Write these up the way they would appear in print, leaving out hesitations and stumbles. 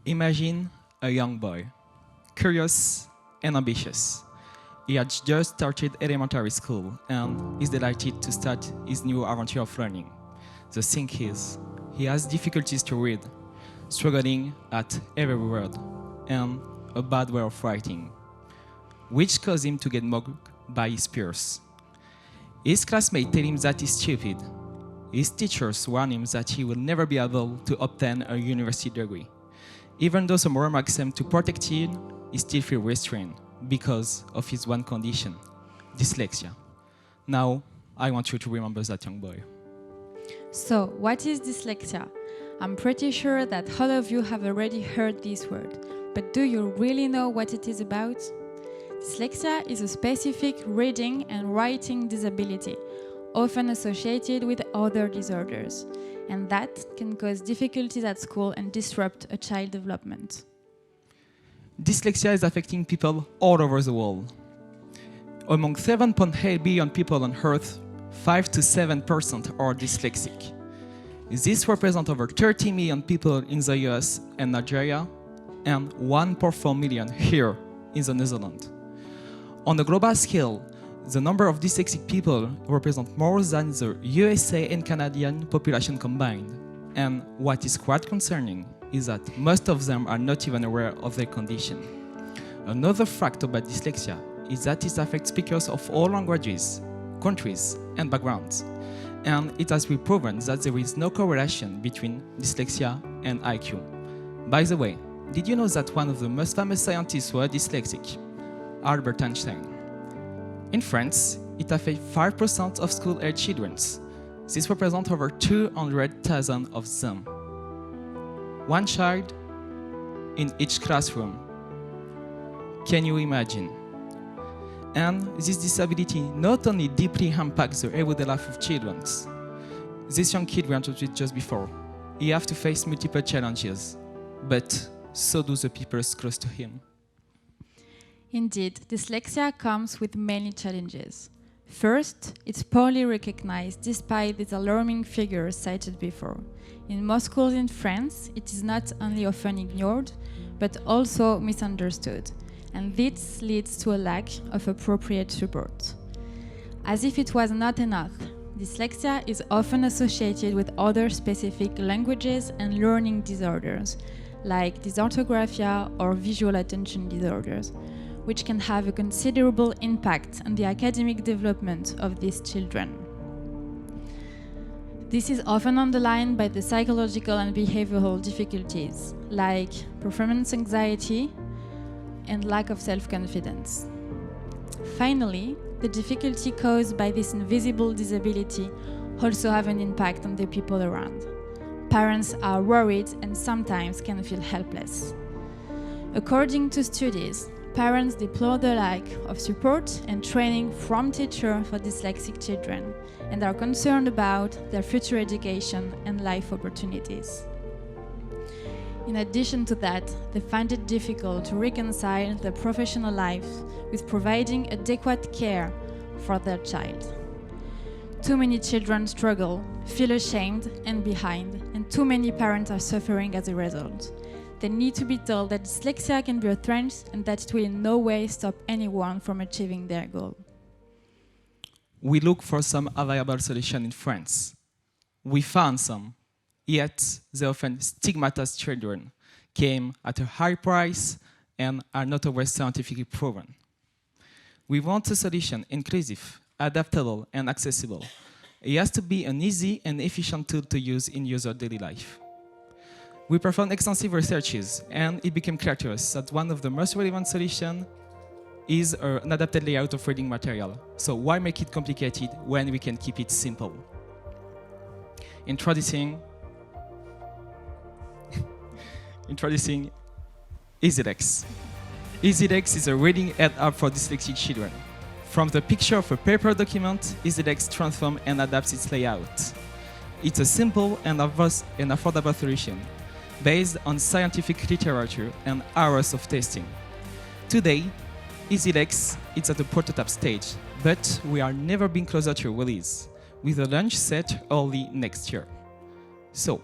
Imagine a young boy, curious and ambitious. He had just started elementary school and is delighted to start his new adventure of learning. The thing is, he has difficulties to read, struggling at every word, and a bad way of writing, which caused him to get mocked by his peers. His classmates tell him that he's stupid. His teachers warn him that he will never be able to obtain a university degree. Even though some remarks him to protect him, he still feels restrained because of his one condition, dyslexia. Now, I want you to remember that young boy. So, what is dyslexia? I'm pretty sure that all of you have already heard this word, but do you really know what it is about? Dyslexia is a specific reading and writing disability, often associated with other disorders, and that can cause difficulties at school and disrupt a child's development. Dyslexia is affecting people all over the world. Among 7.8 billion people on Earth, 5 to 7% are dyslexic. This represents over 30 million people in the US and Nigeria, and 1.4 million here in the Netherlands. On a global scale, the number of dyslexic people represents more than the USA and Canadian population combined. And what is quite concerning is that most of them are not even aware of their condition. Another fact about dyslexia is that it affects speakers of all languages, countries, and backgrounds. And it has been proven that there is no correlation between dyslexia and IQ. By the way, did you know that one of the most famous scientists was dyslexic? Albert Einstein. In France, it affects 5% of school-age children. This represents over 200,000 of them. One child in each classroom. Can you imagine? And this disability not only deeply impacts the everyday life of children. This young kid we introduced just before, he has to face multiple challenges, but so do the people close to him. Indeed, dyslexia comes with many challenges. First, it's poorly recognized despite these alarming figures cited before. In most schools in France, it is not only often ignored, but also misunderstood, and this leads to a lack of appropriate support. As if it was not enough, dyslexia is often associated with other specific languages and learning disorders, like dysarthrographia or visual attention disorders, which can have a considerable impact on the academic development of these children. This is often underlined by the psychological and behavioral difficulties, like performance anxiety and lack of self-confidence. Finally, the difficulty caused by this invisible disability also have an impact on the people around. Parents are worried and sometimes can feel helpless. According to studies, parents deplore the lack of support and training from teachers for dyslexic children and are concerned about their future education and life opportunities. In addition to that, they find it difficult to reconcile their professional life with providing adequate care for their child. Too many children struggle, feel ashamed and behind, and too many parents are suffering as a result. They need to be told that dyslexia can be a threat and that it will in no way stop anyone from achieving their goal. We look for some available solution in France. We found some, yet they often stigmatize children, came at a high price, and are not always scientifically proven. We want a solution inclusive, adaptable, and accessible. It has to be an easy and efficient tool to use in user daily life. We performed extensive researches, and it became clear to us that one of the most relevant solutions is an adapted layout of reading material. So why make it complicated when we can keep it simple? Introducing EasyLex. EasyLex is a reading aid app for dyslexic children. From the picture of a paper document, EasyLex transforms and adapts its layout. It's a simple and affordable solution based on scientific literature and hours of testing. Today, EasyLex is at the prototype stage, but we are never been closer to release, with a launch set early next year. So,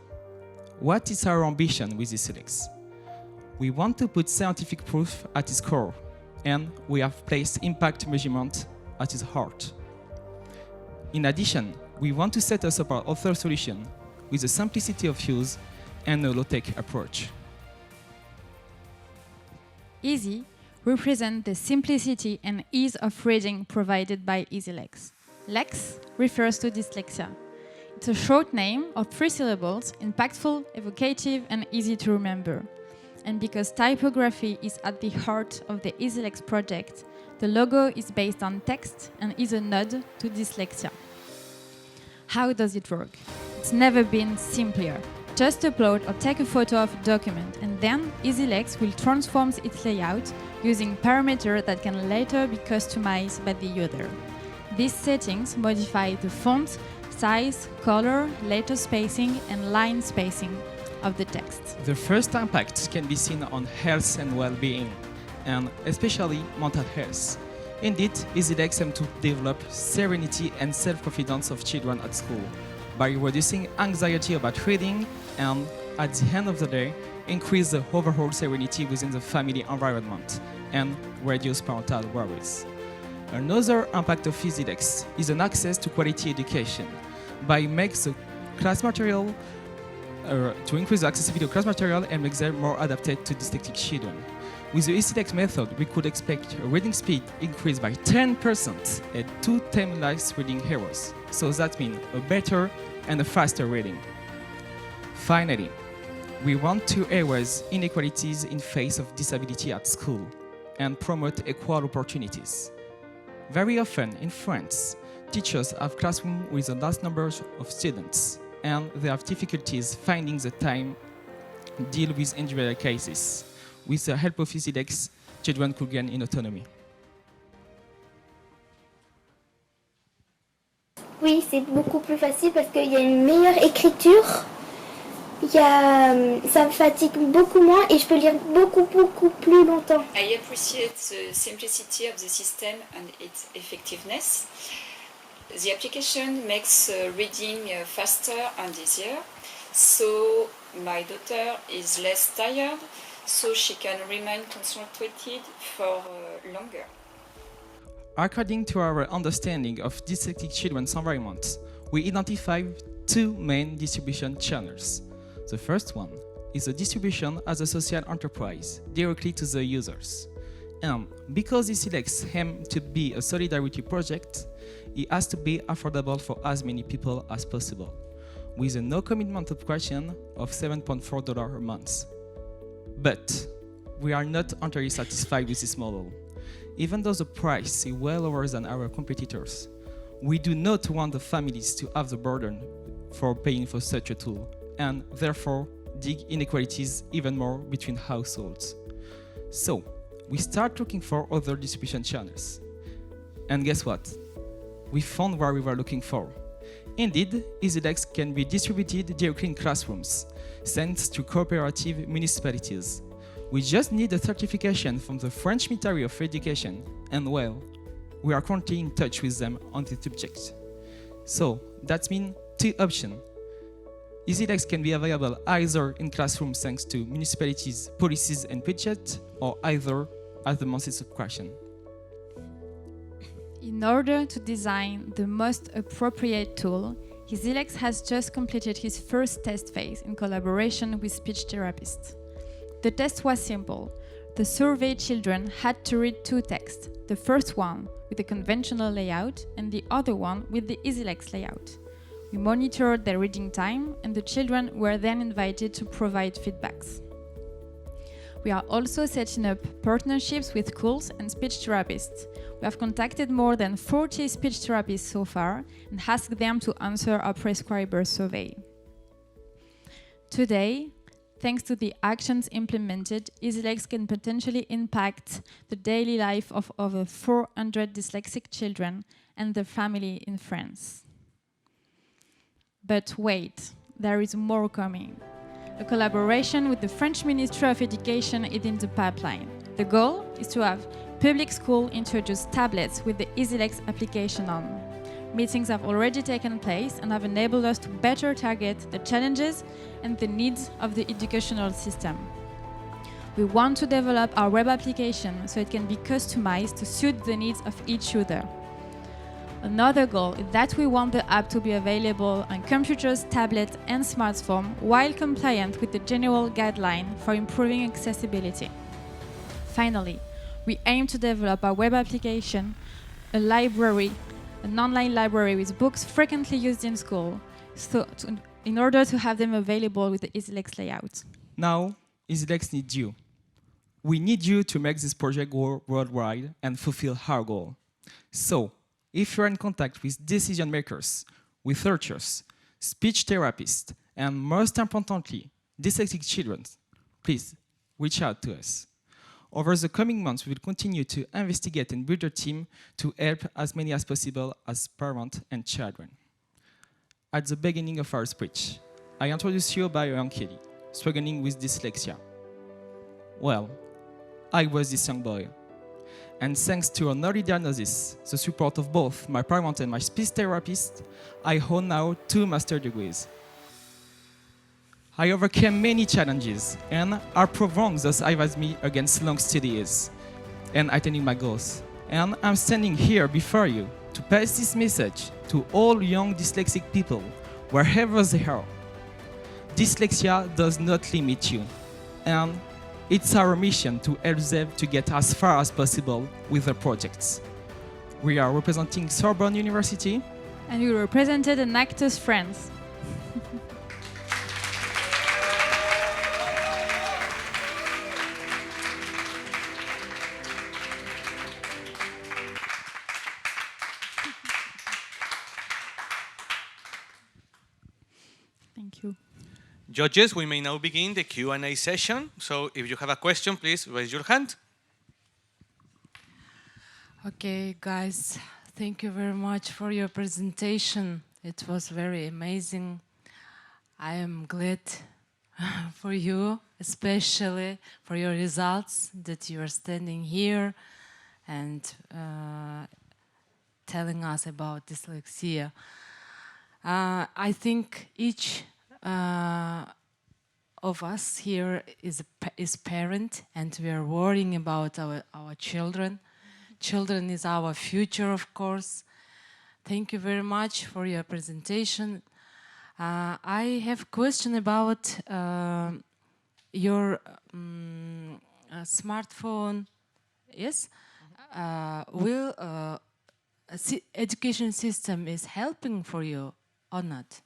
what is our ambition with ECLEX? We want to put scientific proof at its core, and we have placed impact measurement at its heart. In addition, we want to set us apart other solution with a simplicity of use and a low-tech approach. Easy represents the simplicity and ease of reading provided by EasyLex. Lex refers to dyslexia. It's a short name of 3 syllables, impactful, evocative, and easy to remember. And because typography is at the heart of the EasyLex project, the logo is based on text and is a nod to dyslexia. How does it work? It's never been simpler. Just upload or take a photo of a document, and then EasyLex will transform its layout using parameters that can later be customized by the user. These settings modify the font, size, color, letter spacing, and line spacing of the text. The first impact can be seen on health and well-being, and especially mental health. Indeed, EasyLex aims to develop serenity and self-confidence of children at school by reducing anxiety about reading and, at the end of the day, increase the overall serenity within the family environment and reduce parental worries. Another impact of EasyLex is an access to quality education by making the class material to increase the accessibility of class material and make them more adapted to dyslexic children. With the EasyLex method, we could expect a reading speed increase by 10% and 2 times less reading errors. So that means a better and a faster reading. Finally, we want to erase inequalities in face of disability at school and promote equal opportunities. Very often in France, teachers have classrooms with a large number of students, and they have difficulties finding the time to deal with individual cases. With the help of EasyLex, children could gain in autonomy. Oui, c'est beaucoup plus facile parce qu'il y a une meilleure écriture. Ça me fatigue beaucoup moins et je peux lire beaucoup plus longtemps. I appreciate the simplicity of the system and its effectiveness. The application makes reading faster and easier, so my daughter is less tired, so she can remain concentrated for longer. According to our understanding of dyslexic children's environment, we identified 2 main distribution channels. The first one is a distribution as a social enterprise, directly to the users. And because EasyLex aims to be a solidarity project, it has to be affordable for as many people as possible, with a no commitment subscription of $7.4 a month. But we are not entirely satisfied with this model. Even though the price is well lower than our competitors, we do not want the families to have the burden for paying for such a tool, and therefore dig inequalities even more between households. So, we start looking for other distribution channels. And guess what? We found what we were looking for. Indeed, EasyLex can be distributed directly in classrooms, thanks to cooperative municipalities. We just need a certification from the French Ministry of Education, and well, we are currently in touch with them on this subject. So, that means 2 options. EasyLex can be available either in classrooms thanks to municipalities' policies and budget, or either as a monthly subscription. In order to design the most appropriate tool, EasyLex has just completed his first test phase in collaboration with speech therapists. The test was simple. The surveyed children had to read 2 texts, the first one with the conventional layout and the other one with the EasyLex layout. We monitored their reading time, and the children were then invited to provide feedbacks. We are also setting up partnerships with schools and speech therapists. We have contacted more than 40 speech therapists so far and asked them to answer our prescriber survey. Today, thanks to the actions implemented, EasyLex can potentially impact the daily life of over 400 dyslexic children and their family in France. But wait, there is more coming. A collaboration with the French Ministry of Education is in the pipeline. The goal is to have public schools introduce tablets with the EasyLex application on. Meetings have already taken place and have enabled us to better target the challenges and the needs of the educational system. We want to develop our web application so it can be customized to suit the needs of each user. Another goal is that we want the app to be available on computers, tablets, and smartphones while compliant with the general guideline for improving accessibility. Finally, we aim to develop our web application, an online library with books frequently used in school, in order to have them available with the EasyLex layout. Now, EasyLex needs you. We need you to make this project go worldwide and fulfill our goal. So, if you're in contact with decision makers, researchers, speech therapists, and most importantly, dyslexic children, please reach out to us. Over the coming months, we will continue to investigate and build a team to help as many as possible as parents and children. At the beginning of our speech, I introduced you by young Kelly, struggling with dyslexia. Well, I was this young boy. And thanks to an early diagnosis, the support of both my parents and my speech therapist, I hold now 2 master's degrees. I overcame many challenges and are proving those advised me against long studies and attaining my goals. And I'm standing here before you to pass this message to all young dyslexic people, wherever they are. Dyslexia does not limit you, and it's our mission to help them to get as far as possible with their projects. We are representing Sorbonne University. And we represented Enactus France. Thank you. Judges, we may now begin the Q&A session. So if you have a question, please raise your hand. Okay, guys, thank you very much for your presentation. It was very amazing. I am glad for you, especially for your results, that you are standing here and telling us about dyslexia. I think each of us here is parent, and we are worrying about our children. Children is our future, of course. Thank you very much for your presentation. I have a question about your smartphone. Yes? Will education system is helping for you or not?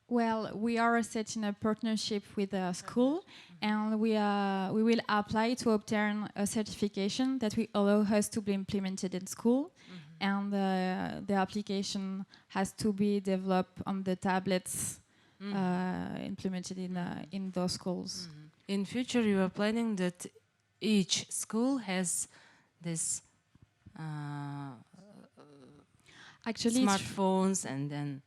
Well, we are setting a partnership with a school, and we will apply to obtain a certification that will allow us to be implemented in school, and the application has to be developed on the tablets implemented in those schools. In future, you are planning that each school has this actually smartphones and then.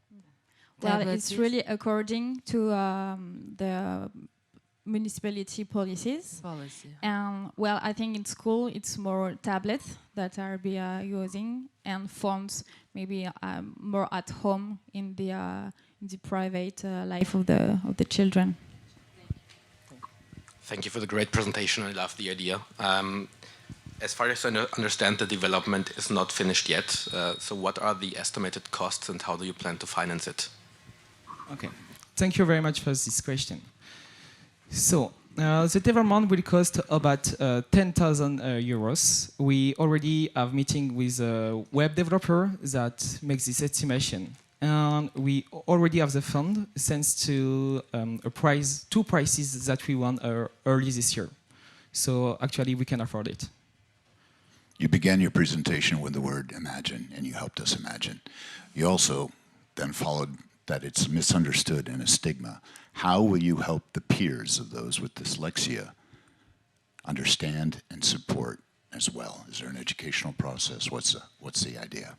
Well, it's really according to the municipality policies. And well, I think in school it's more tablets that are using, and phones maybe more at home in the private life of the children. Thank you for the great presentation. I love the idea. As far as I understand, the development is not finished yet. So what are the estimated costs and how do you plan to finance it? Okay, thank you very much for this question. So, the development will cost about 10,000 euros. We already have meeting with a web developer that makes this estimation. And we already have the fund thanks to two prizes that we won early this year. So actually we can afford it. You began your presentation with the word imagine, and you helped us imagine. You also then followed that it's misunderstood and a stigma. How will you help the peers of those with dyslexia understand and support as well? Is there an educational process? What's the idea?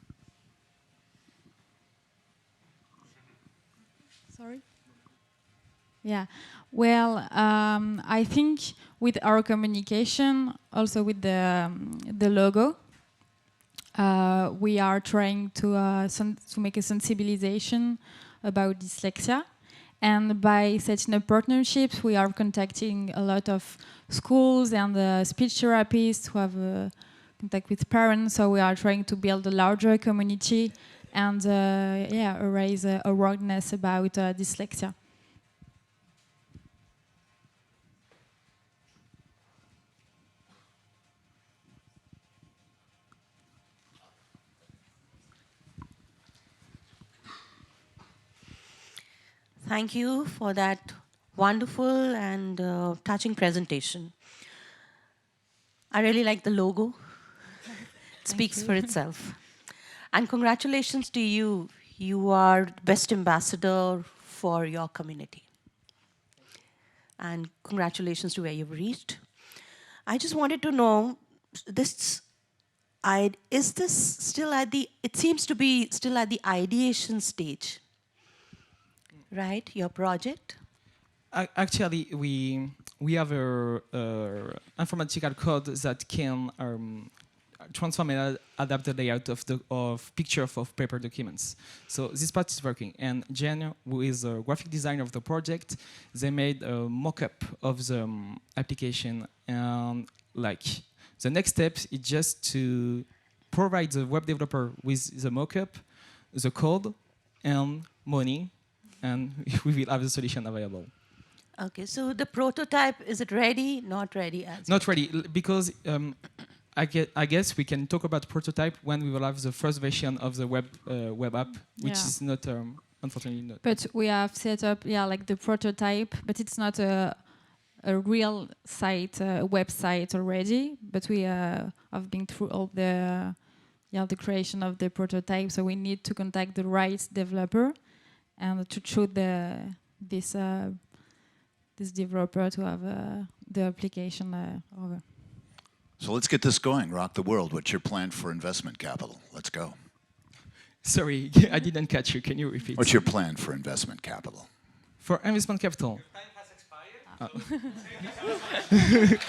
Sorry? Yeah, well, I think with our communication, also with the logo, We are trying to make a sensibilization about dyslexia. And by setting up partnerships, we are contacting a lot of schools and speech therapists who have contact with parents. So we are trying to build a larger community and raise awareness about dyslexia. Thank you for that wonderful and touching presentation. I really like the logo. It speaks for itself. And congratulations to you. You are best ambassador for your community. And congratulations to where you've reached. I just wanted to know, is this still at the, it seems to be still at the ideation stage, right, your project? Actually, we have a informatical code that can transform and adapt the layout of picture of paper documents. So this part is working. And Jen, who is a graphic designer of the project, they made a mock-up of the application. And like the next step is just to provide the web developer with the mock-up, the code, and money, and we will have the solution available. Okay, so the prototype, is it ready? Not ready as Not ready, because I guess we can talk about prototype when we will have the first version of the web app, which is not, unfortunately not. But we have set up, like the prototype, but it's not a real site, website already, but we have been through all the creation of the prototype, so we need to contact the right developer and to choose this developer to have the application over. So let's get this going. Rock the world. What's your plan for investment capital? Let's go. Sorry, I didn't catch you. Can you repeat? What's your plan for investment capital? For investment capital? Time has expired.